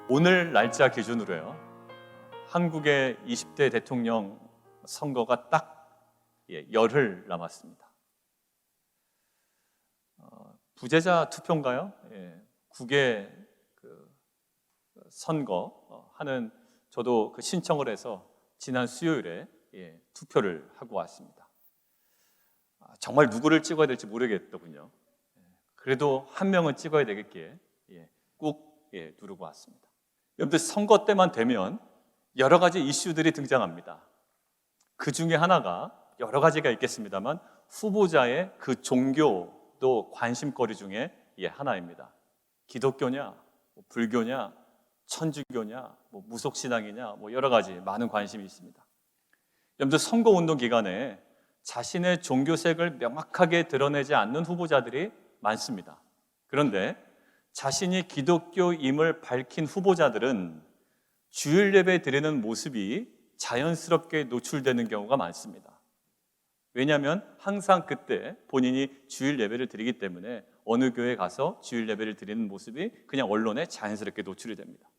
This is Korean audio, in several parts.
오늘 날짜 기준으로요, 한국의 20대 대통령 선거가 딱 열흘 남았습니다. 부재자 투표인가요? 국외 선거 하는 저도 신청을 해서 지난 수요일에 투표를 하고 왔습니다. 정말 누구를 찍어야 될지 모르겠더군요. 그래도 한 명은 찍어야 되겠기에 꾹 누르고 왔습니다. 여러분들, 선거 때만 되면 여러 가지 이슈들이 등장합니다. 그 중에 하나가 여러 가지가 있겠습니다만 후보자의 그 종교도 관심거리 중에 하나입니다. 기독교냐, 불교냐, 천주교냐, 무속신앙이냐, 여러 가지 많은 관심이 있습니다. 여러분들, 선거운동 기간에 자신의 종교색을 명확하게 드러내지 않는 후보자들이 많습니다. 그런데 자신이 기독교임을 밝힌 후보자들은 주일 예배 드리는 모습이 자연스럽게 노출되는 경우가 많습니다. 왜냐하면 항상 그때 본인이 주일 예배를 드리기 때문에 어느 교회에 가서 주일 예배를 드리는 모습이 그냥 언론에 자연스럽게 노출이 됩니다.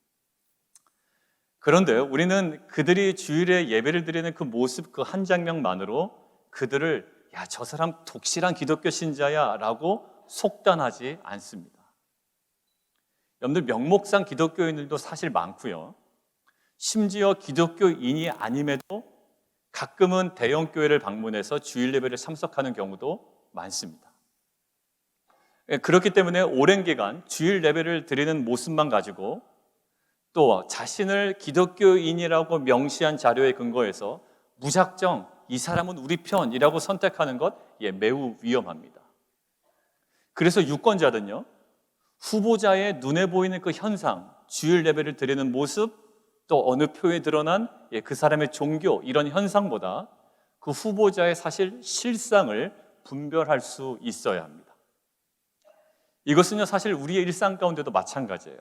그런데 우리는 그들이 주일에 예배를 드리는 그 모습, 그 한 장면만으로 그들을 저 사람 독실한 기독교 신자야 라고 속단하지 않습니다. 여러분들, 명목상 기독교인들도 사실 많고요, 심지어 기독교인이 아님에도 가끔은 대형 교회를 방문해서 주일 예배를 참석하는 경우도 많습니다. 그렇기 때문에 오랜 기간 주일 예배를 드리는 모습만 가지고 또 자신을 기독교인이라고 명시한 자료에 근거해서 무작정 이 사람은 우리 편이라고 선택하는 것 매우 위험합니다. 그래서 유권자들은요, 후보자의 눈에 보이는 그 현상, 주일 예배를 드리는 모습, 또 어느 표에 드러난 그 사람의 종교, 이런 현상보다 그 후보자의 사실 실상을 분별할 수 있어야 합니다. 이것은요, 사실 우리의 일상 가운데도 마찬가지예요.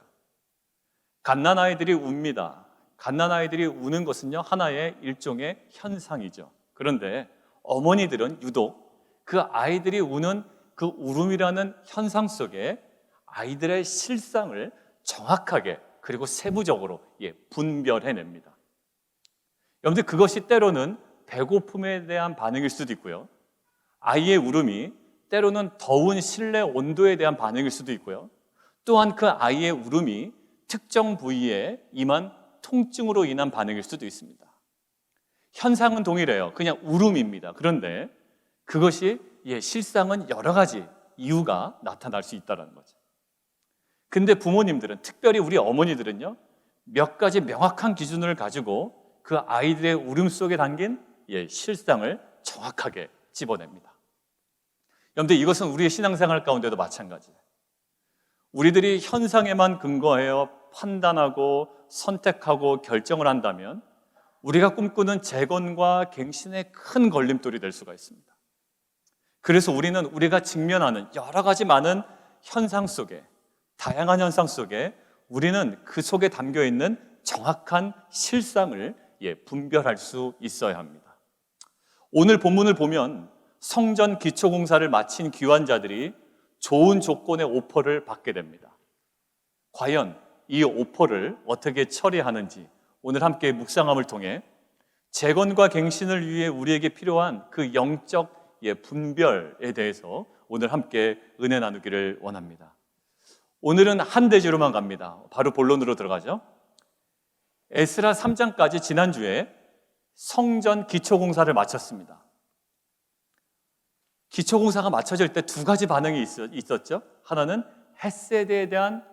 갓난아이들이 웁니다. 갓난아이들이 우는 것은요, 하나의 일종의 현상이죠. 그런데 어머니들은 유독 그 아이들이 우는 그 울음이라는 현상 속에 아이들의 실상을 정확하게 그리고 세부적으로 분별해냅니다. 여러분들, 그것이 때로는 배고픔에 대한 반응일 수도 있고요, 아이의 울음이 때로는 더운 실내 온도에 대한 반응일 수도 있고요, 또한 그 아이의 울음이 특정 부위에 임한 통증으로 인한 반응일 수도 있습니다. 현상은 동일해요. 그냥 울음입니다. 그런데 그것이 실상은 여러 가지 이유가 나타날 수 있다는 거죠. 근데 부모님들은, 특별히 우리 어머니들은요, 몇 가지 명확한 기준을 가지고 그 아이들의 울음 속에 담긴 실상을 정확하게 집어냅니다. 여러분들, 이것은 우리의 신앙생활 가운데도 마찬가지예요. 우리들이 현상에만 근거하여 판단하고 선택하고 결정을 한다면 우리가 꿈꾸는 재건과 갱신의 큰 걸림돌이 될 수가 있습니다. 그래서 우리는 우리가 직면하는 여러 가지 많은 현상 속에, 다양한 현상 속에 우리는 그 속에 담겨있는 정확한 실상을 분별할 수 있어야 합니다. 오늘 본문을 보면 성전 기초공사를 마친 귀환자들이 좋은 조건의 오퍼를 받게 됩니다. 과연 이 오퍼를 어떻게 처리하는지 오늘 함께 묵상함을 통해 재건과 갱신을 위해 우리에게 필요한 그 영적 분별에 대해서 오늘 함께 은혜 나누기를 원합니다. 오늘은 한 대지로만 갑니다. 바로 본론으로 들어가죠. 에스라 3장까지 지난주에 성전 기초공사를 마쳤습니다. 기초공사가 마쳐질 때 두 가지 반응이 있었죠. 하나는 헷세대에 대한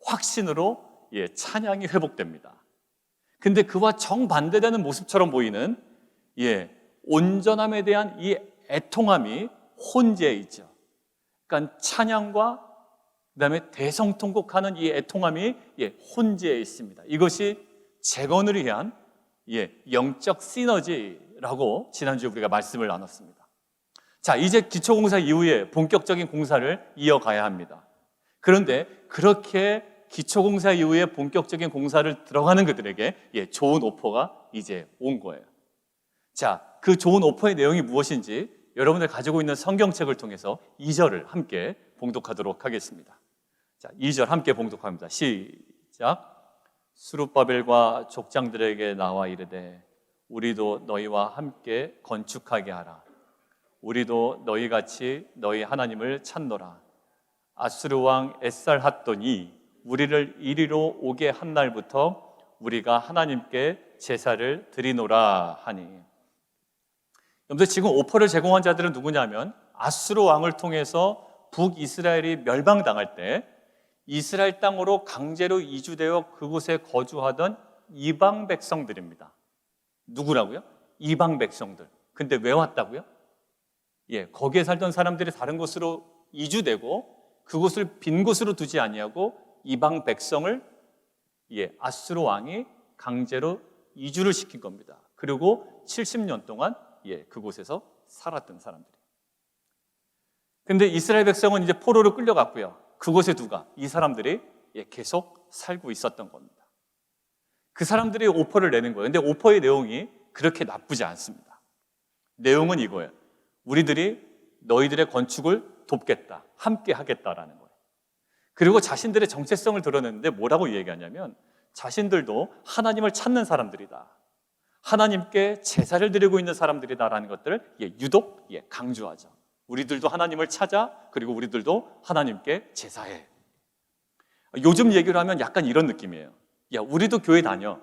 확신으로 찬양이 회복됩니다. 근데 그와 정반대되는 모습처럼 보이는 온전함에 대한 이 애통함이 혼재해 있죠. 그러니까 찬양과 그다음에 대성통곡하는 이 애통함이 혼재해 있습니다. 이것이 재건을 위한 영적 시너지라고 지난주에 우리가 말씀을 나눴습니다. 자, 이제 기초공사 이후에 본격적인 공사를 이어가야 합니다. 그런데 그렇게 기초공사 이후에 본격적인 공사를 들어가는 그들에게 좋은 오퍼가 이제 온 거예요. 자, 그 좋은 오퍼의 내용이 무엇인지 여러분들 가지고 있는 성경책을 통해서 2절을 함께 봉독하도록 하겠습니다. 자, 2절 함께 봉독합니다. 시작. 스룹바벨과 족장들에게 나와 이르되 우리도 너희와 함께 건축하게 하라. 우리도 너희같이 너희 하나님을 찾노라. 아수르 왕 에살핫돈이 우리를 이리로 오게 한 날부터 우리가 하나님께 제사를 드리노라 하니. 여러분들, 지금 오퍼를 제공한 자들은 누구냐면 아수르 왕을 통해서 북이스라엘이 멸망당할 때 이스라엘 땅으로 강제로 이주되어 그곳에 거주하던 이방 백성들입니다. 누구라고요? 이방 백성들. 근데 왜 왔다고요? 거기에 살던 사람들이 다른 곳으로 이주되고 그곳을 빈 곳으로 두지 아니하고 이방 백성을 아수르 왕이 강제로 이주를 시킨 겁니다. 그리고 70년 동안 그곳에서 살았던 사람들이. 근데 이스라엘 백성은 이제 포로로 끌려갔고요. 그곳에 누가? 이 사람들이 계속 살고 있었던 겁니다. 그 사람들이 오퍼를 내는 거예요. 근데 오퍼의 내용이 그렇게 나쁘지 않습니다. 내용은 이거예요. 우리들이 너희들의 건축을 돕겠다, 함께 하겠다라는 거예요. 그리고 자신들의 정체성을 드러내는데 뭐라고 얘기하냐면 자신들도 하나님을 찾는 사람들이다, 하나님께 제사를 드리고 있는 사람들이다라는 것들을 유독 강조하죠. 우리들도 하나님을 찾아, 그리고 우리들도 하나님께 제사해. 요즘 얘기를 하면 약간 이런 느낌이에요. 우리도 교회 다녀.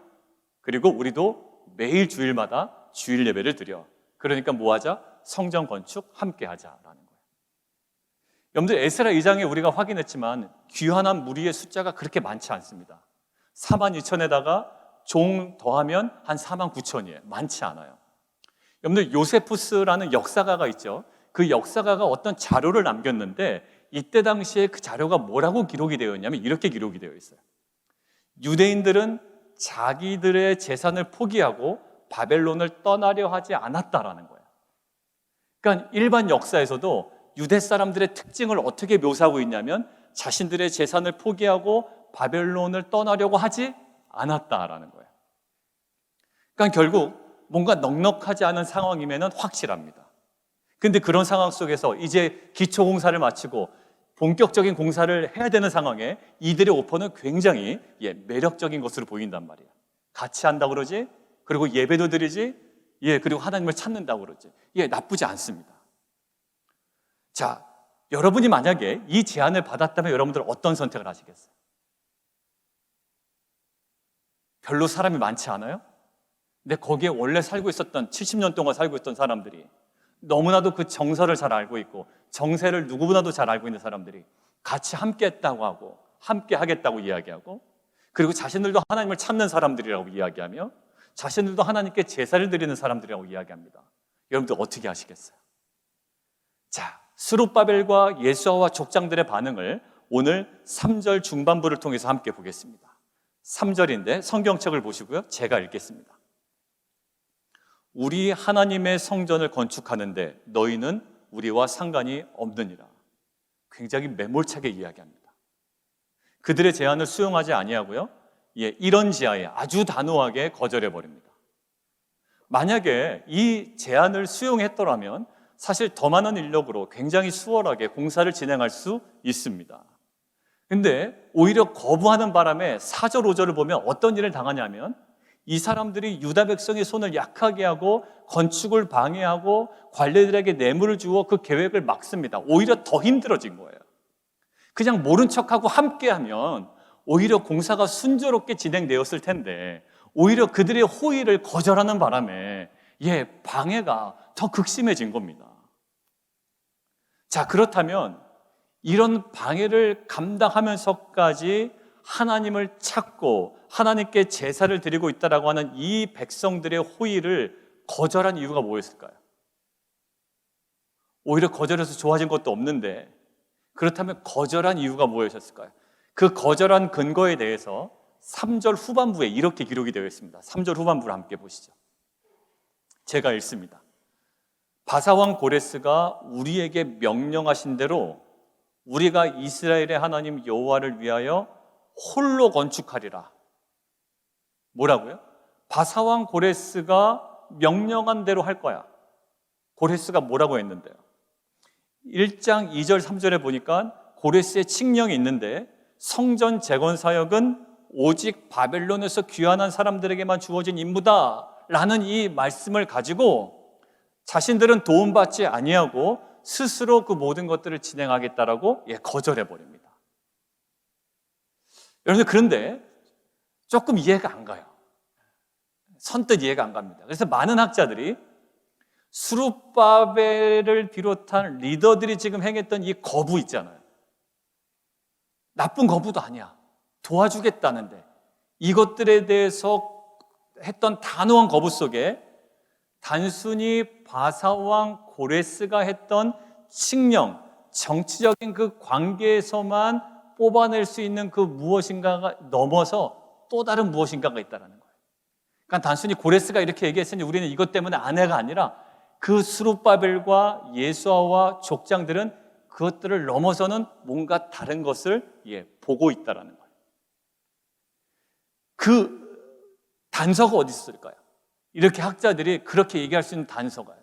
그리고 우리도 매일 주일마다 주일 예배를 드려. 그러니까 뭐 하자? 성전 건축 함께 하자라는 거예요. 여러분들, 에스라 2장에 우리가 확인했지만 귀환한 무리의 숫자가 그렇게 많지 않습니다. 42,000에다가 종 더하면 한 49,000이에요. 많지 않아요. 여러분들, 요세푸스라는 역사가가 있죠. 그 역사가가 어떤 자료를 남겼는데 이때 당시에 그 자료가 뭐라고 기록이 되어 있냐면 이렇게 기록이 되어 있어요. 유대인들은 자기들의 재산을 포기하고 바벨론을 떠나려 하지 않았다라는 거예요. 그러니까 일반 역사에서도 유대 사람들의 특징을 어떻게 묘사하고 있냐면 자신들의 재산을 포기하고 바벨론을 떠나려고 하지 않았다라는 거예요. 그러니까 결국 뭔가 넉넉하지 않은 상황이면 확실합니다. 근데 그런 상황 속에서 이제 기초 공사를 마치고 본격적인 공사를 해야 되는 상황에 이들의 오퍼는 굉장히 매력적인 것으로 보인단 말이에요. 같이 한다고 그러지, 그리고 예배도 드리지, 그리고 하나님을 찾는다고 그러지. 나쁘지 않습니다. 자, 여러분이 만약에 이 제안을 받았다면 여러분들 어떤 선택을 하시겠어요? 별로 사람이 많지 않아요? 근데 거기에 원래 살고 있었던 70년 동안 살고 있던 사람들이, 너무나도 그 정서를 잘 알고 있고 정세를 누구보다도 잘 알고 있는 사람들이 같이 함께 했다고 하고 함께 하겠다고 이야기하고, 그리고 자신들도 하나님을 찾는 사람들이라고 이야기하며 자신들도 하나님께 제사를 드리는 사람들이라고 이야기합니다. 여러분들 어떻게 하시겠어요? 자, 스룹바벨과 예수아와 족장들의 반응을 오늘 3절 중반부를 통해서 함께 보겠습니다. 3절인데 성경책을 보시고요, 제가 읽겠습니다. 우리 하나님의 성전을 건축하는데 너희는 우리와 상관이 없느니라. 굉장히 매몰차게 이야기합니다. 그들의 제안을 수용하지 아니하고요, 이런 지하에 아주 단호하게 거절해버립니다. 만약에 이 제안을 수용했더라면 사실 더 많은 인력으로 굉장히 수월하게 공사를 진행할 수 있습니다. 근데 오히려 거부하는 바람에 4절, 5절을 보면 어떤 일을 당하냐면 이 사람들이 유다 백성의 손을 약하게 하고 건축을 방해하고 관리들에게 뇌물을 주어 그 계획을 막습니다. 오히려 더 힘들어진 거예요. 그냥 모른 척하고 함께하면 오히려 공사가 순조롭게 진행되었을 텐데 오히려 그들의 호의를 거절하는 바람에 방해가 더 극심해진 겁니다. 자, 그렇다면 이런 방해를 감당하면서까지 하나님을 찾고 하나님께 제사를 드리고 있다라고 하는 이 백성들의 호의를 거절한 이유가 뭐였을까요? 오히려 거절해서 좋아진 것도 없는데, 그렇다면 거절한 이유가 무엇이었을까요? 그 거절한 근거에 대해서 3절 후반부에 이렇게 기록이 되어 있습니다. 3절 후반부를 함께 보시죠. 제가 읽습니다. 바사왕 고레스가 우리에게 명령하신 대로 우리가 이스라엘의 하나님 여호와를 위하여 홀로 건축하리라. 뭐라고요? 바사왕 고레스가 명령한 대로 할 거야. 고레스가 뭐라고 했는데요? 1장 2절 3절에 보니까 고레스의 칙령이 있는데 성전 재건 사역은 오직 바벨론에서 귀환한 사람들에게만 주어진 임무다라는 이 말씀을 가지고 자신들은 도움받지 아니하고 스스로 그 모든 것들을 진행하겠다라고 거절해 버립니다. 여러분들, 그런데 조금 이해가 안 가요. 선뜻 이해가 안 갑니다. 그래서 많은 학자들이 스룹바벨을 비롯한 리더들이 지금 행했던 이 거부 있잖아요. 나쁜 거부도 아니야. 도와주겠다는데 이것들에 대해서 했던 단호한 거부 속에 단순히 바사왕 고레스가 했던 칙령, 정치적인 그 관계에서만 뽑아낼 수 있는 그 무엇인가가 넘어서 또 다른 무엇인가가 있다는 거예요. 그러니까 단순히 고레스가 이렇게 얘기했으니 우리는 이것 때문에 아내가 아니라 그 스룹바벨과 예수아와 족장들은 그것들을 넘어서는 뭔가 다른 것을 보고 있다는 거예요. 그 단서가 어디 있을까요? 이렇게 학자들이 그렇게 얘기할 수 있는 단서가요.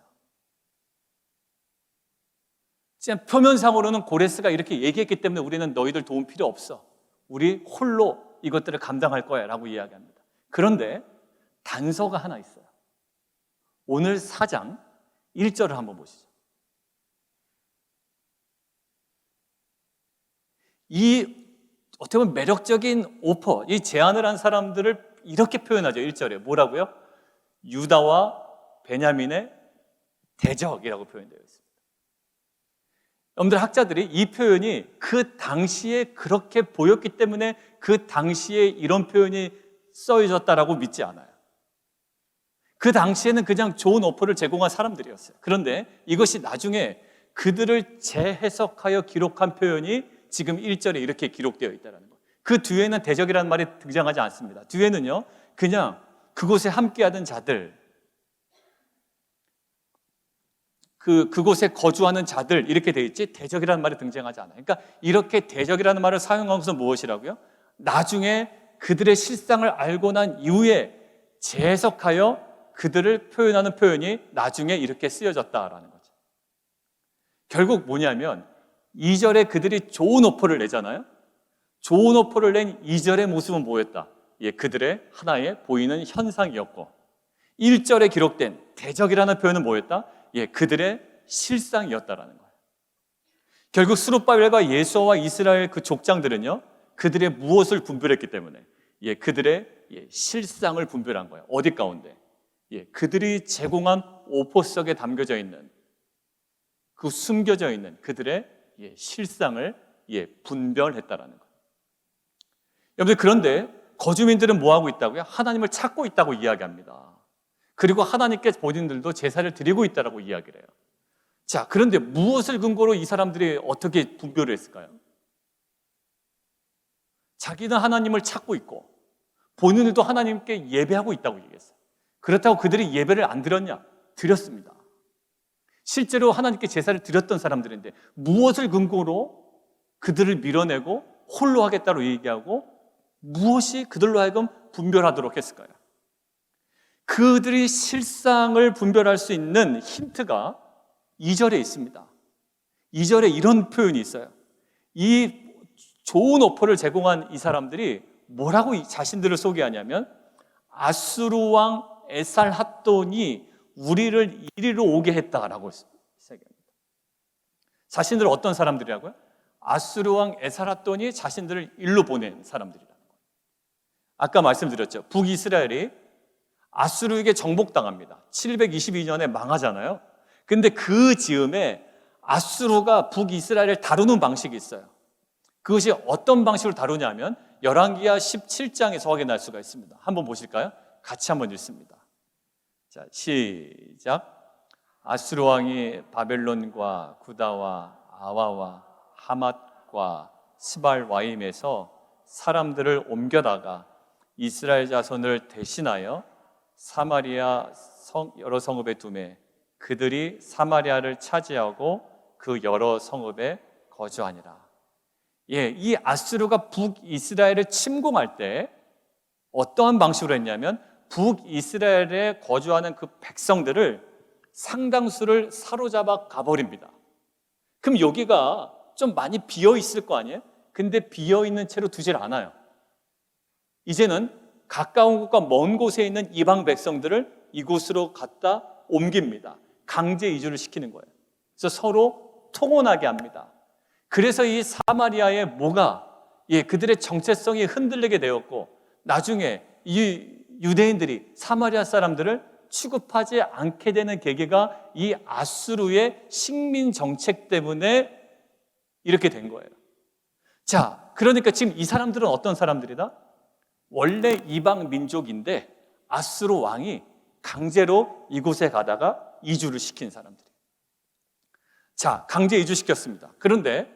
그냥 표면상으로는 고레스가 이렇게 얘기했기 때문에 우리는 너희들 도움 필요 없어. 우리 홀로 이것들을 감당할 거야 라고 이야기합니다. 그런데 단서가 하나 있어요. 오늘 4장 1절을 한번 보시죠. 이 어떻게 보면 매력적인 오퍼, 이 제안을 한 사람들을 이렇게 표현하죠. 1절에 뭐라고요? 유다와 베냐민의 대적이라고 표현되어 있습니다. 여러분들, 학자들이 이 표현이 그 당시에 그렇게 보였기 때문에 그 당시에 이런 표현이 써있었다라고 믿지 않아요. 그 당시에는 그냥 좋은 오퍼를 제공한 사람들이었어요. 그런데 이것이 나중에 그들을 재해석하여 기록한 표현이 지금 1절에 이렇게 기록되어 있다는 거예요. 그 뒤에는 대적이라는 말이 등장하지 않습니다. 뒤에는요, 그냥 그곳에 함께하던 자들, 그곳에 거주하는 자들 이렇게 되어 있지 대적이라는 말이 등장하지 않아요. 그러니까 이렇게 대적이라는 말을 사용한 것은 무엇이라고요? 나중에 그들의 실상을 알고 난 이후에 재해석하여 그들을 표현하는 표현이 나중에 이렇게 쓰여졌다라는 거죠. 결국 뭐냐면 2절에 그들이 좋은 오퍼를 내잖아요. 좋은 오퍼를 낸 2절의 모습은 뭐였다? 그들의 하나의 보이는 현상이었고 1절에 기록된 대적이라는 표현은 뭐였다? 그들의 실상이었다라는 거예요. 결국 스룹바벨과 예수와 이스라엘 그 족장들은요, 그들의 무엇을 분별했기 때문에 그들의 실상을 분별한 거예요. 어디 가운데? 그들이 제공한 오퍼 속에 담겨져 있는 그 숨겨져 있는 그들의 실상을 분별했다라는 거예요. 여러분들, 그런데 거주민들은 뭐 하고 있다고요? 하나님을 찾고 있다고 이야기합니다. 그리고 하나님께 본인들도 제사를 드리고 있다라고 이야기를 해요. 자, 그런데 무엇을 근거로 이 사람들이 어떻게 분별을 했을까요? 자기는 하나님을 찾고 있고 본인들도 하나님께 예배하고 있다고 얘기했어요. 그렇다고 그들이 예배를 안 드렸냐? 드렸습니다. 실제로 하나님께 제사를 드렸던 사람들인데 무엇을 근거로 그들을 밀어내고 홀로 하겠다고 얘기하고 무엇이 그들로 하여금 분별하도록 했을까요? 그들이 실상을 분별할 수 있는 힌트가 2절에 있습니다. 2절에 이런 표현이 있어요. 이 좋은 오퍼를 제공한 이 사람들이 뭐라고 자신들을 소개하냐면 아수르 왕 에살핫돈이 우리를 이리로 오게 했다라고 얘기합니다. 자신들은 어떤 사람들이라고요? 아수르 왕 에살핫돈이 자신들을 일로 보낸 사람들이라는 거예요. 아까 말씀드렸죠. 북이스라엘이 아수르에게 정복당합니다. 722년에 망하잖아요. 근데 그 즈음에 아수르가 북이스라엘을 다루는 방식이 있어요. 그것이 어떤 방식으로 다루냐면 열왕기하 17장에서 확인할 수가 있습니다. 한번 보실까요? 같이 한번 읽습니다. 자, 시작. 아수르 왕이 바벨론과 구다와 아와와 하맛과 스발와임에서 사람들을 옮겨다가 이스라엘 자손을 대신하여 사마리아 여러 성읍에 두매 그들이 사마리아를 차지하고 그 여러 성읍에 거주하니라. 이 아수르가 북이스라엘을 침공할 때 어떠한 방식으로 했냐면 북이스라엘에 거주하는 그 백성들을 상당수를 사로잡아 가버립니다. 그럼 여기가 좀 많이 비어 있을 거 아니에요? 근데 비어 있는 채로 두질 않아요. 이제는 가까운 곳과 먼 곳에 있는 이방 백성들을 이곳으로 갖다 옮깁니다. 강제 이주를 시키는 거예요. 그래서 서로 통혼하게 합니다. 그래서 이 사마리아의 뭐가 그들의 정체성이 흔들리게 되었고, 나중에 이 유대인들이 사마리아 사람들을 취급하지 않게 되는 계기가 이 아수르의 식민 정책 때문에 이렇게 된 거예요. 자, 그러니까 지금 이 사람들은 어떤 사람들이다? 원래 이방 민족인데 아수르 왕이 강제로 이곳에 가다가 이주를 시킨 사람들이에요. 자, 강제 이주시켰습니다. 그런데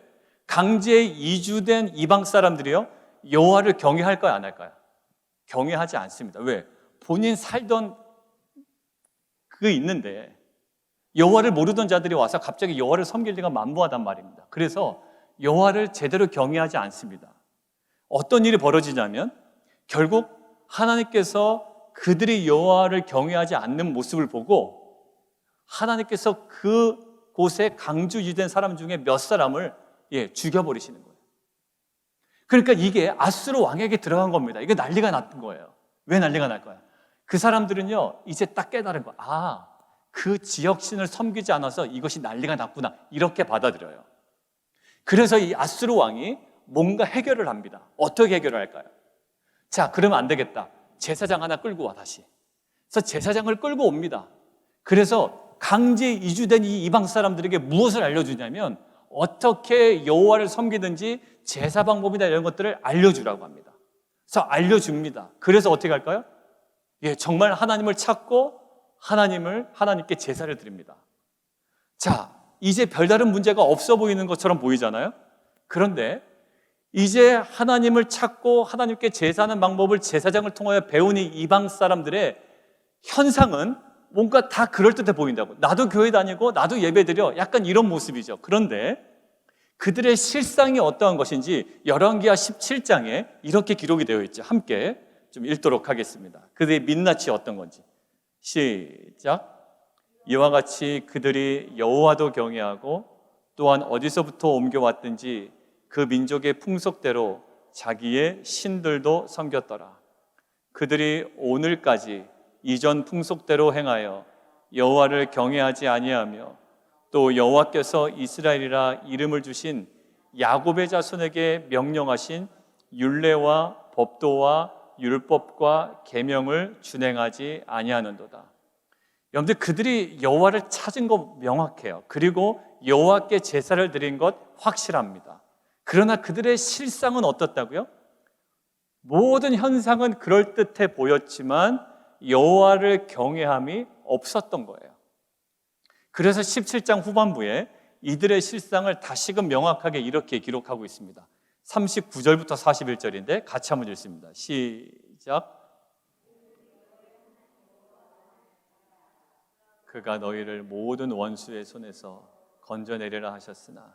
강제 이주된 이방 사람들이요, 여호와를 경외할까요, 안 할까요? 경외하지 않습니다. 왜? 본인 살던 그게 있는데 여호와를 모르던 자들이 와서 갑자기 여호와를 섬길 리가 만무하단 말입니다. 그래서 여호와를 제대로 경외하지 않습니다. 어떤 일이 벌어지냐면 결국 하나님께서 그들이 여호와를 경외하지 않는 모습을 보고 하나님께서 그곳에 강주유된 사람 중에 몇 사람을 죽여버리시는 거예요. 그러니까 이게 아수르 왕에게 들어간 겁니다. 이게 난리가 났던 거예요. 왜 난리가 날까요? 그 사람들은요, 이제 딱 깨달은 거예요. 아, 그 지역신을 섬기지 않아서 이것이 난리가 났구나, 이렇게 받아들여요. 그래서 이 아수르 왕이 뭔가 해결을 합니다. 어떻게 해결을 할까요? 자, 그러면 안 되겠다. 제사장 하나 끌고 와, 다시. 그래서 제사장을 끌고 옵니다. 그래서 강제 이주된 이 이방 사람들에게 무엇을 알려주냐면 어떻게 여호와를 섬기든지 제사 방법이나 이런 것들을 알려주라고 합니다. 그래서 알려줍니다. 그래서 어떻게 할까요? 정말 하나님을 찾고 하나님께 제사를 드립니다. 자, 이제 별다른 문제가 없어 보이는 것처럼 보이잖아요. 그런데 이제 하나님을 찾고 하나님께 제사하는 방법을 제사장을 통하여 배운 이 이방 사람들의 현상은 뭔가 다 그럴듯해 보인다고. 나도 교회 다니고 나도 예배 드려, 약간 이런 모습이죠. 그런데 그들의 실상이 어떠한 것인지 열왕기하 17장에 이렇게 기록이 되어 있죠. 함께 좀 읽도록 하겠습니다. 그들의 민낯이 어떤 건지. 시작. 이와 같이 그들이 여호와도 경외하고 또한 어디서부터 옮겨왔든지 그 민족의 풍속대로 자기의 신들도 섬겼더라. 그들이 오늘까지 이전 풍속대로 행하여 여호와를 경외하지 아니하며 또 여호와께서 이스라엘이라 이름을 주신 야곱의 자손에게 명령하신 율례와 법도와 율법과 계명을 준행하지 아니하는도다. 여러분들, 그들이 여호와를 찾은 것 명확해요. 그리고 여호와께 제사를 드린 것 확실합니다. 그러나 그들의 실상은 어떻다고요? 모든 현상은 그럴듯해 보였지만 여호와를 경외함이 없었던 거예요. 그래서 17장 후반부에 이들의 실상을 다시금 명확하게 이렇게 기록하고 있습니다. 39절부터 41절인데 같이 한번 읽습니다. 시작. 그가 너희를 모든 원수의 손에서 건져내리라 하셨으나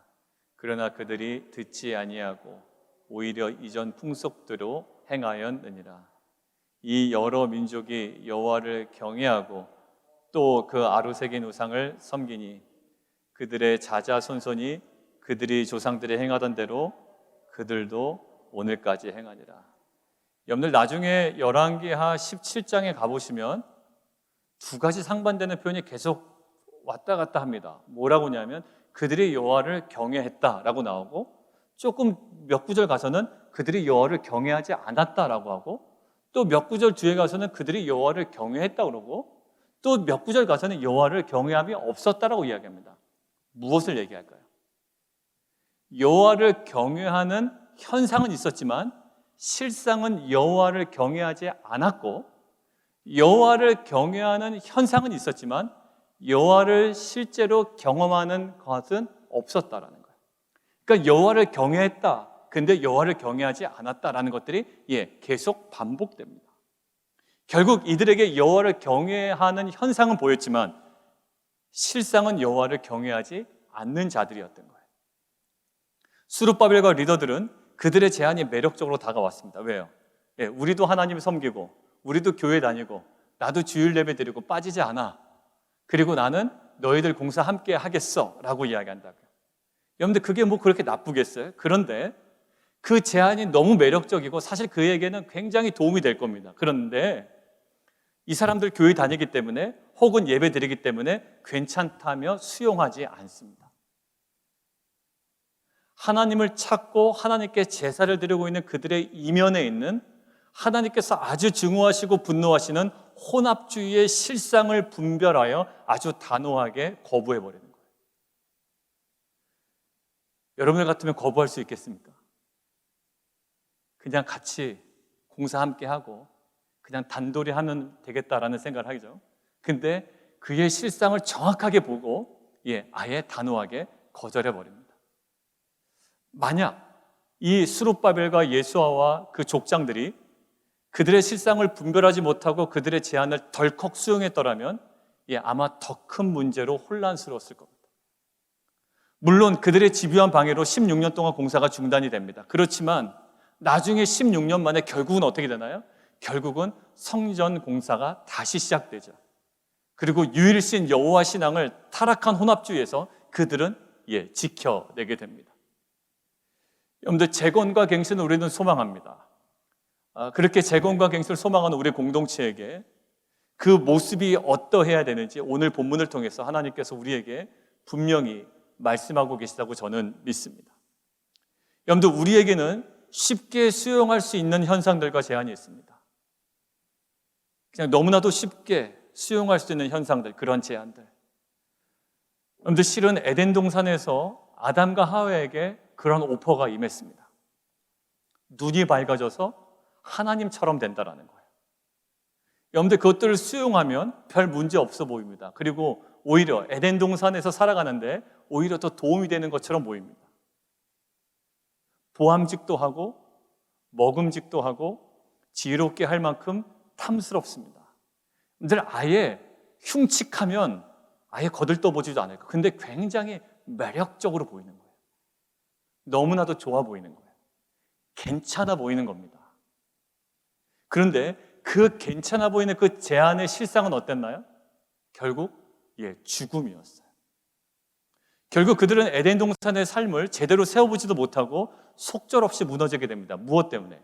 그러나 그들이 듣지 아니하고 오히려 이전 풍속대로 행하였느니라. 이 여러 민족이 여호와를 경외하고 또 그 아루새긴 우상을 섬기니 그들의 자자손손이 그들이 조상들이 행하던 대로 그들도 오늘까지 행하니라. 여러분들, 나중에 열왕기하 17장에 가보시면 두 가지 상반되는 표현이 계속 왔다 갔다 합니다. 뭐라고 하냐면 그들이 여호와를 경외했다라고 나오고, 조금 몇 구절 가서는 그들이 여호와를 경외하지 않았다라고 하고, 또 몇 구절 뒤에 가서는 그들이 여호와를 경외했다고 그러고, 또 몇 구절 가서는 여호와를 경외함이 없었다라고 이야기합니다. 무엇을 얘기할까요? 여호와를 경외하는 현상은 있었지만 실상은 여호와를 경외하지 않았고, 여호와를 경외하는 현상은 있었지만 여호와를 실제로 경험하는 것은 없었다라는 거예요. 그러니까 여호와를 경외했다, 근데 여호와를 경외하지 않았다라는 것들이 계속 반복됩니다. 결국 이들에게 여호와를 경외하는 현상은 보였지만 실상은 여호와를 경외하지 않는 자들이었던 거예요. 스룹바벨과 리더들은 그들의 제안이 매력적으로 다가왔습니다. 왜요? 우리도 하나님을 섬기고 우리도 교회 다니고 나도 주일 예배 드리고 빠지지 않아. 그리고 나는 너희들 공사 함께 하겠어 라고 이야기한다고요. 여러분들, 그게 뭐 그렇게 나쁘겠어요? 그런데 그 제안이 너무 매력적이고 사실 그에게는 굉장히 도움이 될 겁니다. 그런데 이 사람들 교회 다니기 때문에 혹은 예배 드리기 때문에 괜찮다며 수용하지 않습니다. 하나님을 찾고 하나님께 제사를 드리고 있는 그들의 이면에 있는 하나님께서 아주 증오하시고 분노하시는 혼합주의의 실상을 분별하여 아주 단호하게 거부해버리는 거예요. 여러분들 같으면 거부할 수 있겠습니까? 그냥 같이 공사 함께 하고 그냥 단돌이 하면 되겠다라는 생각을 하죠. 근데 그의 실상을 정확하게 보고 아예 단호하게 거절해버립니다. 만약 이 스룹바벨과 예수아와 그 족장들이 그들의 실상을 분별하지 못하고 그들의 제안을 덜컥 수용했더라면 아마 더 큰 문제로 혼란스러웠을 겁니다. 물론 그들의 집요한 방해로 16년 동안 공사가 중단이 됩니다. 그렇지만 나중에 16년 만에 결국은 어떻게 되나요? 결국은 성전 공사가 다시 시작되죠. 그리고 유일신 여호와 신앙을 타락한 혼합주의에서 그들은 지켜내게 됩니다. 여러분들, 재건과 갱신을 우리는 소망합니다. 그렇게 재건과 갱신을 소망하는 우리 공동체에게 그 모습이 어떠해야 되는지 오늘 본문을 통해서 하나님께서 우리에게 분명히 말씀하고 계시다고 저는 믿습니다. 여러분들, 우리에게는 쉽게 수용할 수 있는 현상들과 제한이 있습니다. 그냥 너무나도 쉽게 수용할 수 있는 현상들, 그런 제한들. 여러분들, 실은 에덴 동산에서 아담과 하와에게 그런 오퍼가 임했습니다. 눈이 밝아져서 하나님처럼 된다라는 거예요. 여러분들, 그것들을 수용하면 별 문제 없어 보입니다. 그리고 오히려 에덴 동산에서 살아가는데 오히려 더 도움이 되는 것처럼 보입니다. 보암직도 하고 먹음직도 하고 지혜롭게 할 만큼 탐스럽습니다. 여러분들, 아예 흉측하면 아예 거들떠보지도 않을 거예요. 근데 굉장히 매력적으로 보이는 거예요. 너무나도 좋아 보이는 거예요. 괜찮아 보이는 겁니다. 그런데 그 괜찮아 보이는 그 제안의 실상은 어땠나요? 결국 죽음이었어요. 결국 그들은 에덴 동산의 삶을 제대로 세워보지도 못하고 속절없이 무너지게 됩니다. 무엇 때문에?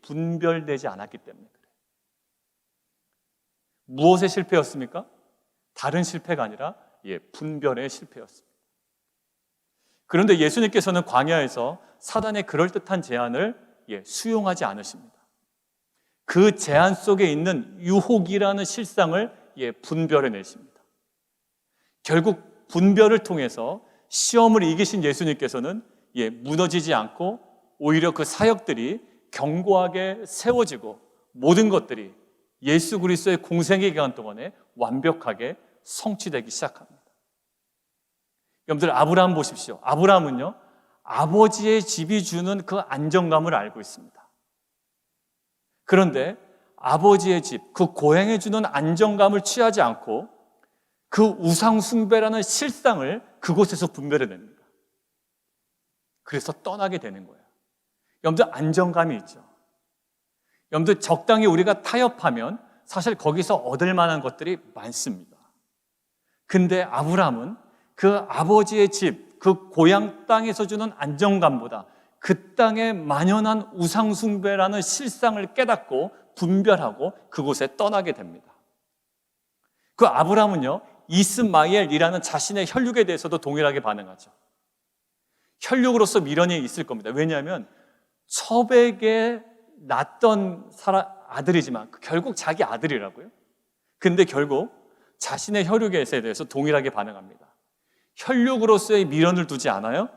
분별되지 않았기 때문에 그래요. 무엇의 실패였습니까? 다른 실패가 아니라 분별의 실패였습니다. 그런데 예수님께서는 광야에서 사단의 그럴듯한 제안을 수용하지 않으십니다. 그 제안 속에 있는 유혹이라는 실상을 분별해내십니다. 결국 분별을 통해서 시험을 이기신 예수님께서는 무너지지 않고 오히려 그 사역들이 견고하게 세워지고 모든 것들이 예수 그리스도의 공생의 기간 동안에 완벽하게 성취되기 시작합니다. 여러분들, 아브라함 보십시오. 아브라함은요, 아버지의 집이 주는 그 안정감을 알고 있습니다. 그런데 아버지의 집, 그 고향에 주는 안정감을 취하지 않고 그 우상 숭배라는 실상을 그곳에서 분별해냅니다. 그래서 떠나게 되는 거예요. 여러분들, 안정감이 있죠. 여러분들, 적당히 우리가 타협하면 사실 거기서 얻을 만한 것들이 많습니다. 근데 아브라함은 그 아버지의 집, 그 고향 땅에서 주는 안정감보다 그 땅에 만연한 우상 숭배라는 실상을 깨닫고 분별하고 그곳에 떠나게 됩니다. 그 아브라함은요, 이스마엘이라는 자신의 혈육에 대해서도 동일하게 반응하죠. 혈육으로서 미련이 있을 겁니다. 왜냐하면 첩에게 낳던 아들이지만 결국 자기 아들이라고요. 근데 결국 자신의 혈육에 대해서 동일하게 반응합니다. 혈육으로서의 미련을 두지 않아요.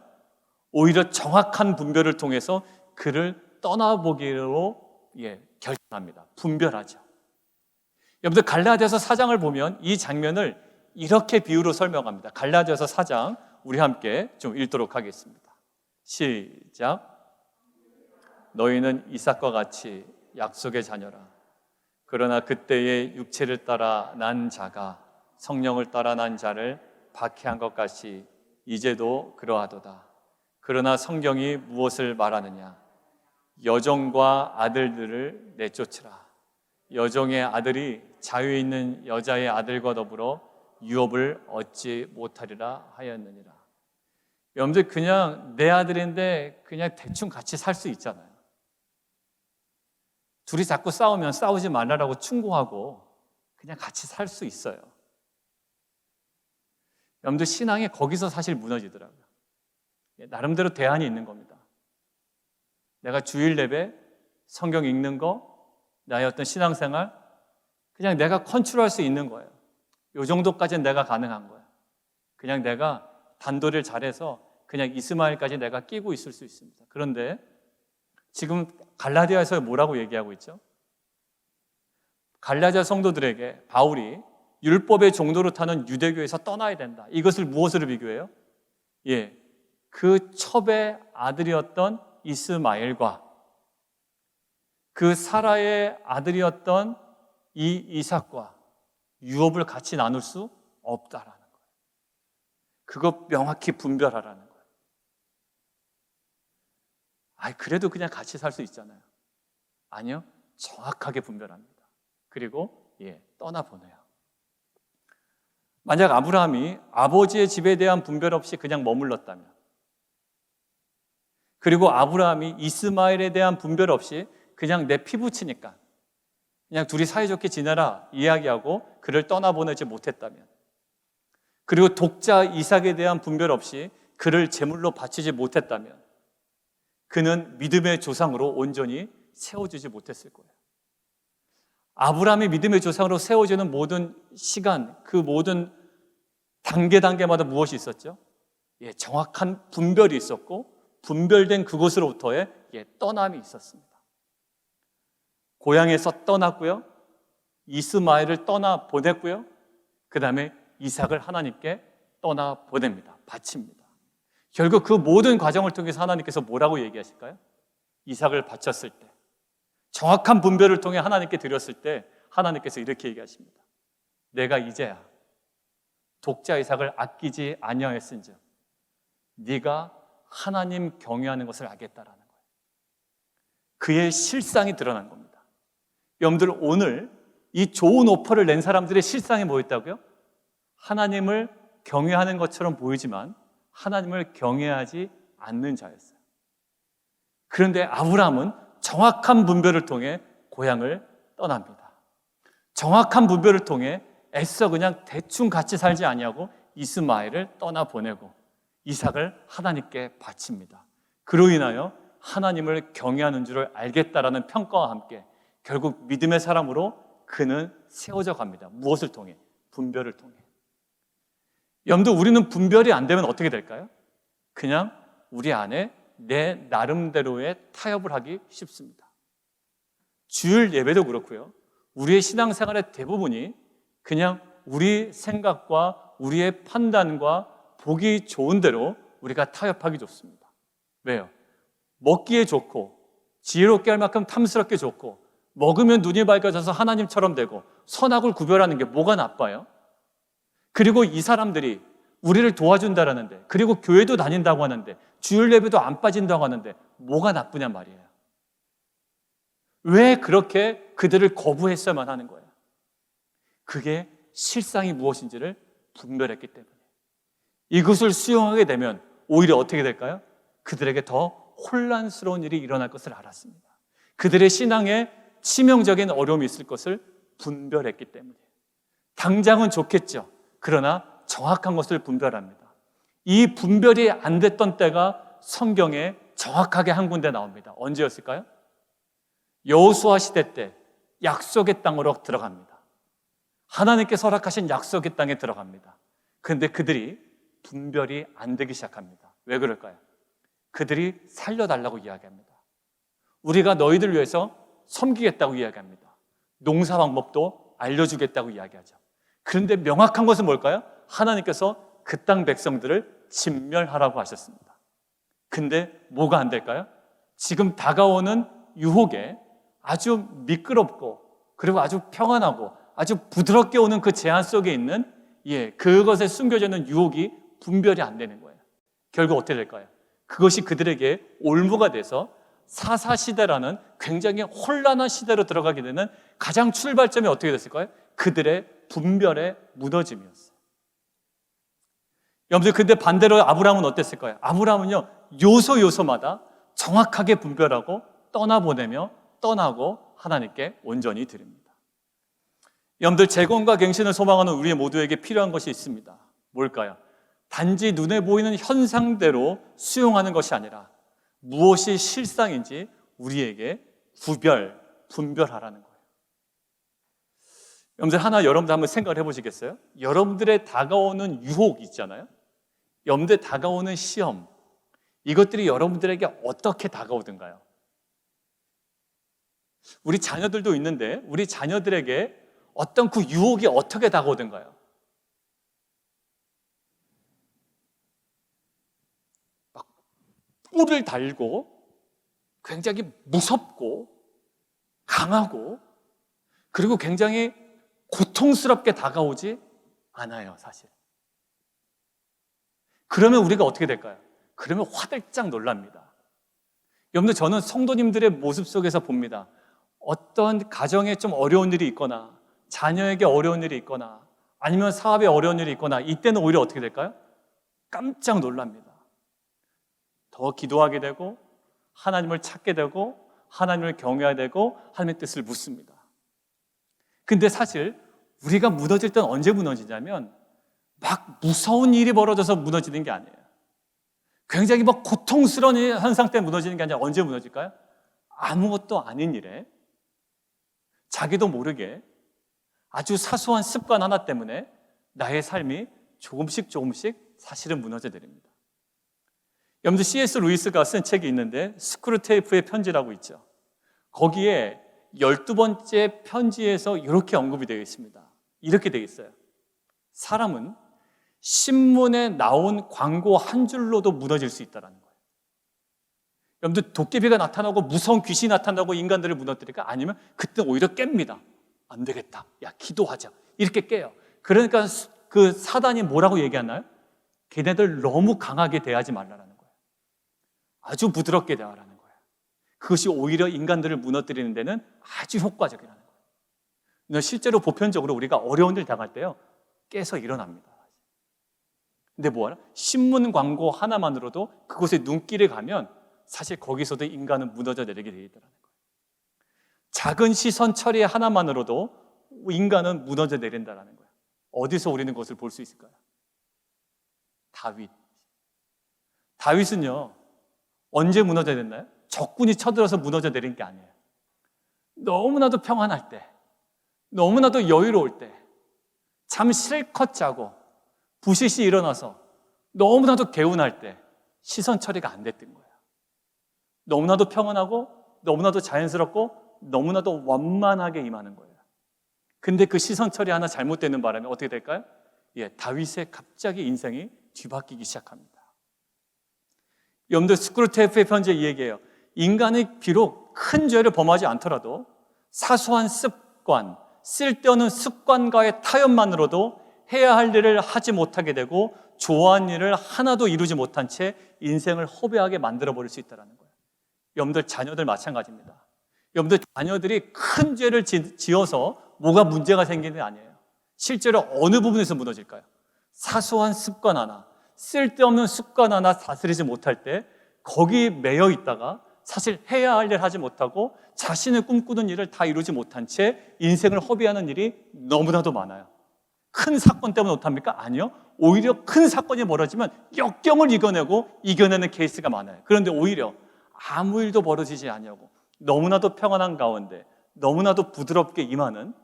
오히려 정확한 분별을 통해서 그를 떠나보기로 결정합니다. 분별하죠. 여러분들, 갈라디아서 4장을 보면 이 장면을 이렇게 비유로 설명합니다. 갈라디아서 4장 우리 함께 좀 읽도록 하겠습니다. 시작. 너희는 이삭과 같이 약속의 자녀라. 그러나 그때의 육체를 따라 난 자가 성령을 따라 난 자를 박해한 것 같이 이제도 그러하도다. 그러나 성경이 무엇을 말하느냐? 여종과 아들들을 내쫓으라. 여종의 아들이 자유에 있는 여자의 아들과 더불어 유업을 얻지 못하리라 하였느니라. 여러분들 그냥 내 아들인데 그냥 대충 같이 살 수 있잖아요. 둘이 자꾸 싸우면 싸우지 말라고 충고하고 그냥 같이 살 수 있어요. 여러분들 신앙이 거기서 사실 무너지더라고요. 나름대로 대안이 있는 겁니다. 내가 주일 예배, 성경 읽는 거, 나의 어떤 신앙생활 그냥 내가 컨트롤할 수 있는 거예요. 이 정도까지는 내가 가능한 거예요. 그냥 내가 단도리를 잘해서 그냥 이스마엘까지 내가 끼고 있을 수 있습니다. 그런데 지금 갈라디아에서 뭐라고 얘기하고 있죠? 갈라디아 성도들에게 바울이 율법의 종로로 타는 유대교에서 떠나야 된다. 이것을 무엇으로 비교해요? 그 첩의 아들이었던 이스마엘과 그 사라의 아들이었던 이 이삭과 유업을 같이 나눌 수 없다라는 거예요. 그거 명확히 분별하라는 거예요. 그래도 그냥 같이 살 수 있잖아요. 아니요, 정확하게 분별합니다. 그리고 떠나보내요. 만약 아브라함이 아버지의 집에 대한 분별 없이 그냥 머물렀다면, 그리고 아브라함이 이스마엘에 대한 분별 없이 그냥 내 피부치니까 그냥 둘이 사이좋게 지내라 이야기하고 그를 떠나보내지 못했다면, 그리고 독자 이삭에 대한 분별 없이 그를 제물로 바치지 못했다면 그는 믿음의 조상으로 온전히 세워지지 못했을 거예요. 아브라함이 믿음의 조상으로 세워지는 모든 시간, 그 모든 단계마다 무엇이 있었죠? 정확한 분별이 있었고 분별된 그곳으로부터의 떠남이 있었습니다. 고향에서 떠났고요, 이스마엘을 떠나 보냈고요, 그 다음에 이삭을 하나님께 떠나 보냅니다. 바칩니다. 결국 그 모든 과정을 통해서 하나님께서 뭐라고 얘기하실까요? 이삭을 바쳤을 때, 정확한 분별을 통해 하나님께 드렸을 때 하나님께서 이렇게 얘기하십니다. 내가 이제야 독자 이삭을 아끼지 아니하였은즉 네가 하나님 경외하는 것을 알겠다라는 거예요. 그의 실상이 드러난 겁니다. 여러분들 오늘 이 좋은 오퍼를 낸 사람들의 실상이 뭐였다고요? 하나님을 경외하는 것처럼 보이지만 하나님을 경외하지 않는 자였어요. 그런데 아브라함은 정확한 분별을 통해 고향을 떠납니다. 정확한 분별을 통해 애써 그냥 대충 같이 살지 아니하고 이스마엘을 떠나보내고 이삭을 하나님께 바칩니다. 그로 인하여 하나님을 경외하는 줄을 알겠다라는 평가와 함께 결국 믿음의 사람으로 그는 세워져 갑니다. 무엇을 통해? 분별을 통해. 여러분들 우리는 분별이 안 되면 어떻게 될까요? 그냥 우리 안에 내 나름대로의 타협을 하기 쉽습니다. 주일 예배도 그렇고요, 우리의 신앙생활의 대부분이 그냥 우리 생각과 우리의 판단과 보기 좋은 대로 우리가 타협하기 좋습니다. 왜요? 먹기에 좋고 지혜롭게 할 만큼 탐스럽게 좋고 먹으면 눈이 밝아져서 하나님처럼 되고 선악을 구별하는 게 뭐가 나빠요? 그리고 이 사람들이 우리를 도와준다라는데, 그리고 교회도 다닌다고 하는데, 주일 예배도 안 빠진다고 하는데 뭐가 나쁘냐 말이에요. 왜 그렇게 그들을 거부했어야만 하는 거예요? 그게 실상이 무엇인지를 분별했기 때문에. 이것을 수용하게 되면 오히려 어떻게 될까요? 그들에게 더 혼란스러운 일이 일어날 것을 알았습니다. 그들의 신앙에 치명적인 어려움이 있을 것을 분별했기 때문에. 당장은 좋겠죠. 그러나 정확한 것을 분별합니다. 이 분별이 안 됐던 때가 성경에 정확하게 한 군데 나옵니다. 언제였을까요? 여호수아 시대 때 약속의 땅으로 들어갑니다. 하나님께 허락하신 약속의 땅에 들어갑니다. 그런데 그들이 분별이 안 되기 시작합니다. 왜 그럴까요? 그들이 살려달라고 이야기합니다. 우리가 너희들 위해서 섬기겠다고 이야기합니다. 농사 방법도 알려주겠다고 이야기하죠. 그런데 명확한 것은 뭘까요? 하나님께서 그 땅 백성들을 진멸하라고 하셨습니다. 근데 뭐가 안 될까요? 지금 다가오는 유혹에 아주 미끄럽고 그리고 아주 평안하고 아주 부드럽게 오는 그 제한 속에 있는 그것에 숨겨져 있는 유혹이 분별이 안 되는 거예요. 결국 어떻게 될까요? 그것이 그들에게 올무가 돼서 사사시대라는 굉장히 혼란한 시대로 들어가게 되는 가장 출발점이 어떻게 됐을까요? 그들의 분별의 무너짐이었어요. 여러분들, 근데 반대로 아브라함은 어땠을까요? 아브라함은요, 요소요소마다 정확하게 분별하고 떠나보내며 떠나고 하나님께 온전히 드립니다. 여러분들, 재건과 갱신을 소망하는 우리 모두에게 필요한 것이 있습니다. 뭘까요? 단지 눈에 보이는 현상대로 수용하는 것이 아니라 무엇이 실상인지 우리에게 분별하라는 거예요. 여러분들 한번 생각을 해보시겠어요? 여러분들의 다가오는 유혹 있잖아요. 여러분들 다가오는 시험, 이것들이 여러분들에게 어떻게 다가오든가요? 우리 자녀들도 있는데 우리 자녀들에게 어떤 그 유혹이 어떻게 다가오든가요? 막 뿔을 달고 굉장히 무섭고 강하고 그리고 굉장히 고통스럽게 다가오지 않아요, 사실. 그러면 우리가 어떻게 될까요? 그러면 화들짝 놀랍니다. 여러분들, 저는 성도님들의 모습 속에서 봅니다. 어떤 가정에 좀 어려운 일이 있거나 자녀에게 어려운 일이 있거나 아니면 사업에 어려운 일이 있거나 이때는 오히려 어떻게 될까요? 깜짝 놀랍니다. 더 기도하게 되고 하나님을 찾게 되고 하나님을 경외하게 되고 하나님의 뜻을 묻습니다. 근데 사실 우리가 무너질 땐 언제 무너지냐면 막 무서운 일이 벌어져서 무너지는 게 아니에요. 굉장히 막 고통스러운 현상 때문에 무너지는 게 아니라 언제 무너질까요? 아무것도 아닌 일에 자기도 모르게 아주 사소한 습관 하나 때문에 나의 삶이 조금씩 사실은 무너져 내립니다. 여러분들, C.S. 루이스가 쓴 책이 있는데 스크루테이프의 편지라고 있죠. 거기에 12번째 편지에서 이렇게 언급이 되어 있습니다. 이렇게 되어 있어요. 사람은 신문에 나온 광고 한 줄로도 무너질 수 있다는 거예요. 여러분들, 도깨비가 나타나고 무서운 귀신이 나타나고 인간들을 무너뜨릴까? 아니면 그때 오히려 깹니다. 안 되겠다, 야 기도하자, 이렇게 깨요. 그러니까 그 사단이 뭐라고 얘기하나요? 걔네들 너무 강하게 대하지 말라는 거예요. 아주 부드럽게 대하라는 거예요. 그것이 오히려 인간들을 무너뜨리는 데는 아주 효과적이라는 거예요. 근데 실제로 보편적으로 우리가 어려운 일 당할 때요, 깨서 일어납니다. 근데 뭐하나? 신문 광고 하나만으로도 그곳에 눈길을 가면 사실 거기서도 인간은 무너져 내리게 되어 있다는 거예요. 작은 시선 처리 하나만으로도 인간은 무너져 내린다는 거예요. 어디서 우리는 그것을 볼 수 있을까요? 다윗은요, 언제 무너져 내렸나요? 적군이 쳐들어서 무너져 내린 게 아니에요. 너무나도 평안할 때, 너무나도 여유로울 때, 잠 실컷 자고 부시시 일어나서 너무나도 개운할 때 시선 처리가 안 됐던 거예요. 너무나도 평안하고 너무나도 자연스럽고 너무나도 완만하게 임하는 거예요. 근데 그 시선 처리 하나 잘못되는 바람에 어떻게 될까요? 다윗의 갑자기 인생이 뒤바뀌기 시작합니다. 여러분들, 스크루테이프의 편지에 이 얘기해요. 인간이 비록 큰 죄를 범하지 않더라도 사소한 습관, 쓸데없는 습관과의 타협만으로도 해야 할 일을 하지 못하게 되고 좋아하는 일을 하나도 이루지 못한 채 인생을 허비하게 만들어버릴 수 있다는 거예요. 여러분들, 자녀들 마찬가지입니다. 여러분들, 자녀들이 큰 죄를 지어서 뭐가 문제가 생기는 게 아니에요. 실제로 어느 부분에서 무너질까요? 사소한 습관 하나, 쓸데없는 습관 하나 다스리지 못할 때 거기 매여 있다가 사실 해야 할 일 하지 못하고 자신의 꿈꾸는 일을 다 이루지 못한 채 인생을 허비하는 일이 너무나도 많아요. 큰 사건 때문에 못합니까? 아니요. 오히려 큰 사건이 벌어지면 역경을 이겨내는 케이스가 많아요. 그런데 오히려 아무 일도 벌어지지 아니하고 너무나도 평안한 가운데 너무나도 부드럽게 임하는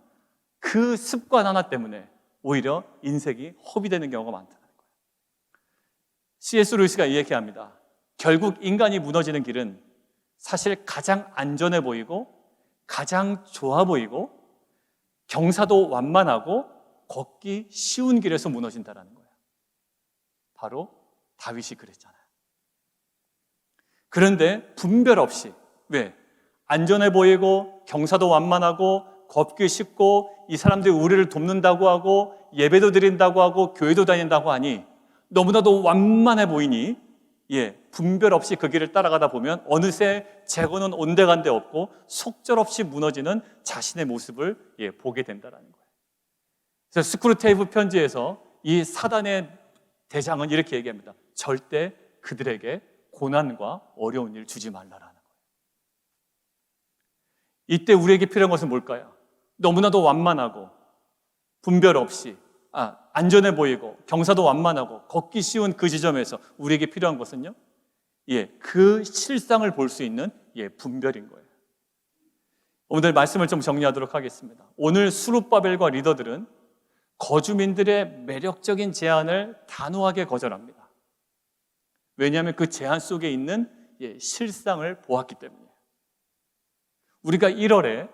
그 습관 하나 때문에 오히려 인생이 허비되는 경우가 많다는 거예요. C.S. 루이스가 이야기합니다. 결국 인간이 무너지는 길은 사실 가장 안전해 보이고 가장 좋아 보이고 경사도 완만하고 걷기 쉬운 길에서 무너진다는 거예요. 바로 다윗이 그랬잖아요. 그런데 분별 없이, 왜? 안전해 보이고 경사도 완만하고 걷기 쉽고 이 사람들이 우리를 돕는다고 하고 예배도 드린다고 하고 교회도 다닌다고 하니 너무나도 완만해 보이니 분별 없이 그 길을 따라가다 보면 어느새 재고는 온데간데 없고 속절없이 무너지는 자신의 모습을 보게 된다는 거예요. 그래서 스크루테이프 편지에서 이 사단의 대장은 이렇게 얘기합니다. 절대 그들에게 고난과 어려운 일 주지 말라라는 거예요. 이때 우리에게 필요한 것은 뭘까요? 너무나도 완만하고 분별 없이 안전해 보이고 경사도 완만하고 걷기 쉬운 그 지점에서 우리에게 필요한 것은요, 그 실상을 볼 수 있는 분별인 거예요. 오늘 말씀을 좀 정리하도록 하겠습니다. 오늘 수룹바벨과 리더들은 거주민들의 매력적인 제안을 단호하게 거절합니다. 왜냐하면 그 제안 속에 있는 실상을 보았기 때문이에요. 우리가 1월에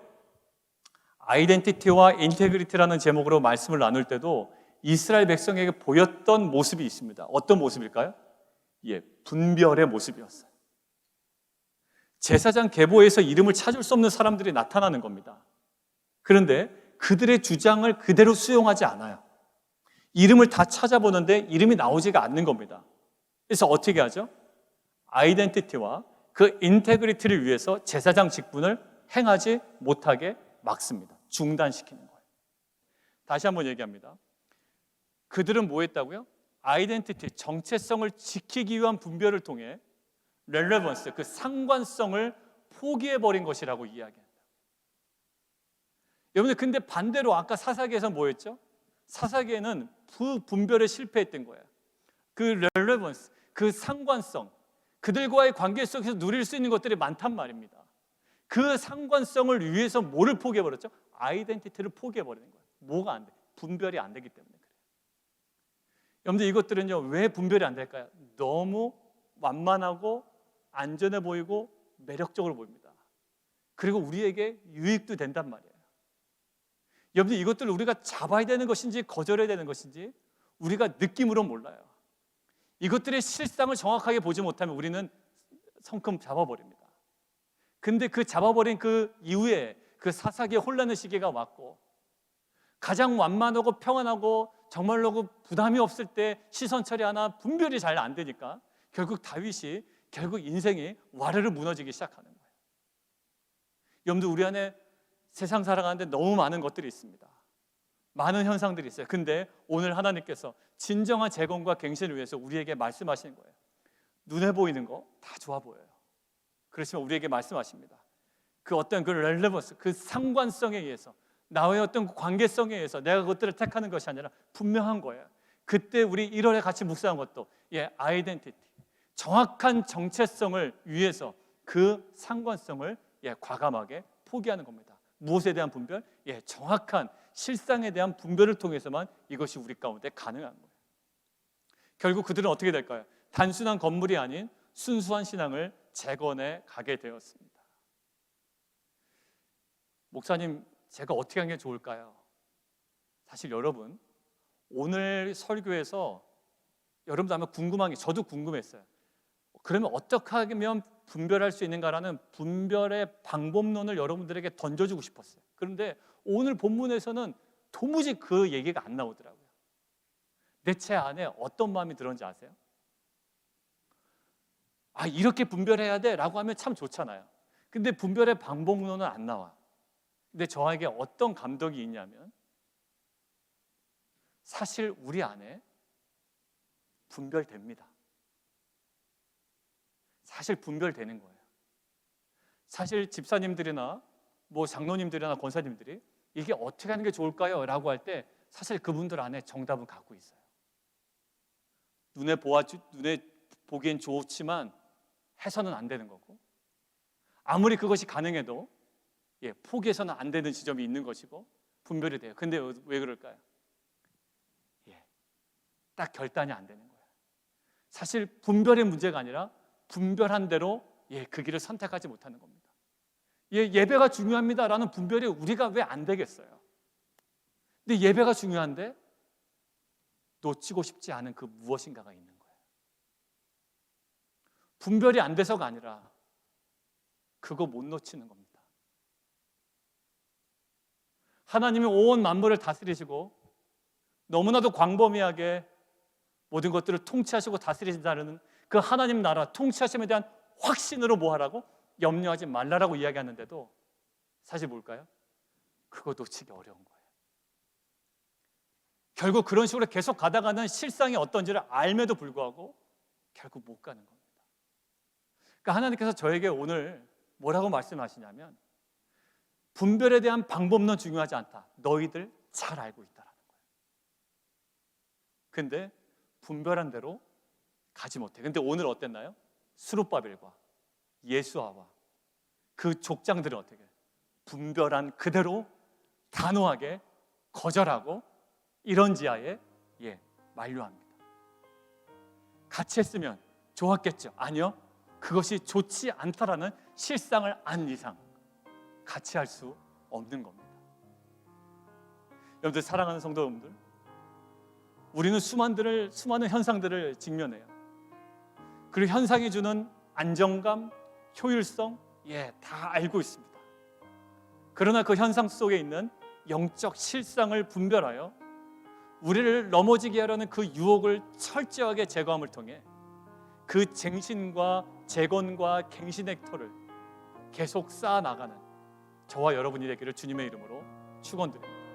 아이덴티티와 인테그리티라는 제목으로 말씀을 나눌 때도 이스라엘 백성에게 보였던 모습이 있습니다. 어떤 모습일까요? 분별의 모습이었어요. 제사장 계보에서 이름을 찾을 수 없는 사람들이 나타나는 겁니다. 그런데 그들의 주장을 그대로 수용하지 않아요. 이름을 다 찾아보는데 이름이 나오지가 않는 겁니다. 그래서 어떻게 하죠? 아이덴티티와 그 인테그리티를 위해서 제사장 직분을 행하지 못하게 막습니다. 중단시키는 거예요. 다시 한번 얘기합니다. 그들은 뭐 했다고요? 아이덴티티, 정체성을 지키기 위한 분별을 통해 렐레번스, 그 상관성을 포기해버린 것이라고 이야기합니다. 여러분들, 근데 반대로 아까 사사기에서 뭐였죠? 사사기에는 분별에 실패했던 거예요. 그 렐레번스, 그 상관성, 그들과의 관계 속에서 누릴 수 있는 것들이 많단 말입니다. 그 상관성을 위해서 뭐를 포기해버렸죠? 아이덴티티를 포기해버리는 거예요. 뭐가 안 돼? 분별이 안 되기 때문에 그래요. 여러분들, 이것들은요, 왜 분별이 안 될까요? 너무 완만하고 안전해 보이고 매력적으로 보입니다. 그리고 우리에게 유익도 된단 말이에요. 여러분들, 이것들을 우리가 잡아야 되는 것인지 거절해야 되는 것인지 우리가 느낌으로 몰라요. 이것들의 실상을 정확하게 보지 못하면 우리는 성큼 잡아버립니다. 근데 그 잡아버린 그 이후에 그 사사기의 혼란의 시기가 왔고, 가장 완만하고 평안하고 정말로 부담이 없을 때 시선 처리 하나 분별이 잘 안 되니까 결국 다윗이 인생이 와르르 무너지기 시작하는 거예요. 여러분들, 우리 안에 세상 살아가는데 너무 많은 것들이 있습니다. 많은 현상들이 있어요. 근데 오늘 하나님께서 진정한 재건과 갱신을 위해서 우리에게 말씀하시는 거예요. 눈에 보이는 거 다 좋아 보여요. 그렇지만 우리에게 말씀하십니다. 그 어떤 그 렐레번스, 그 상관성에 의해서, 나와의 어떤 관계성에 의해서 내가 그것들을 택하는 것이 아니라 분명한 거예요. 그때 우리 1월에 같이 묵상한 것도 아이덴티티, 정확한 정체성을 위해서 그 상관성을 과감하게 포기하는 겁니다. 무엇에 대한 분별? 정확한 실상에 대한 분별을 통해서만 이것이 우리 가운데 가능한 거예요. 결국 그들은 어떻게 될까요? 단순한 건물이 아닌 순수한 신앙을 재건해 가게 되었습니다. 목사님, 제가 어떻게 하는 게 좋을까요? 사실 여러분, 오늘 설교에서 여러분도 아마 궁금한 게, 저도 궁금했어요. 그러면 어떻게 하면 분별할 수 있는가라는 분별의 방법론을 여러분들에게 던져주고 싶었어요. 그런데 오늘 본문에서는 도무지 그 얘기가 안 나오더라고요. 내 안에 어떤 마음이 들었는지 아세요? 이렇게 분별해야 돼 라고 하면 참 좋잖아요. 근데 분별의 방법론은 안 나와. 근데 저에게 어떤 감동이 있냐면, 사실 우리 안에 분별됩니다. 사실 분별되는 거예요. 사실 집사님들이나 장로님들이나 권사님들이 이게 어떻게 하는 게 좋을까요? 라고 할 때 사실 그분들 안에 정답은 갖고 있어요. 눈에 보기엔 좋지만 해서는 안 되는 거고, 아무리 그것이 가능해도 포기해서는 안 되는 지점이 있는 것이고 분별이 돼요. 근데 왜 그럴까요? 딱 결단이 안 되는 거예요. 사실 분별의 문제가 아니라 분별한 대로 그 길을 선택하지 못하는 겁니다. 예배가 중요합니다라는 분별이 우리가 왜 안 되겠어요? 근데 예배가 중요한데 놓치고 싶지 않은 그 무엇인가가 있는 거예요. 분별이 안 돼서가 아니라 그거 못 놓치는 겁니다. 하나님이 온 만물을 다스리시고 너무나도 광범위하게 모든 것들을 통치하시고 다스리신다는 그 하나님 나라 통치하심에 대한 확신으로 뭐 하라고? 염려하지 말라라고 이야기하는데도 사실 뭘까요? 그거 놓치기 어려운 거예요. 결국 그런 식으로 계속 가다가는 실상이 어떤지를 알매도 불구하고 결국 못 가는 겁니다. 그러니까 하나님께서 저에게 오늘 뭐라고 말씀하시냐면, 분별에 대한 방법론 중요하지 않다. 너희들 잘 알고 있다라는 거예요. 근데 분별한 대로 가지 못해. 근데 오늘 어땠나요? 스룹바벨과 예수아와 그 족장들은 어떻게 분별한 그대로 단호하게 거절하고 이런 지하에 만류합니다. 같이 했으면 좋았겠죠? 아니요. 그것이 좋지 않다라는 실상을 안 이상 같이 할 수 없는 겁니다. 여러분들, 사랑하는 성도 여러분들, 우리는 수많은 현상들을 직면해요. 그리고 현상이 주는 안정감, 효율성, 다 알고 있습니다. 그러나 그 현상 속에 있는 영적 실상을 분별하여 우리를 넘어지게 하려는 그 유혹을 철저하게 제거함을 통해 그 쟁신과 재건과 갱신의 터를 계속 쌓아나가는 저와 여러분이 되기를 주님의 이름으로 축원드립니다.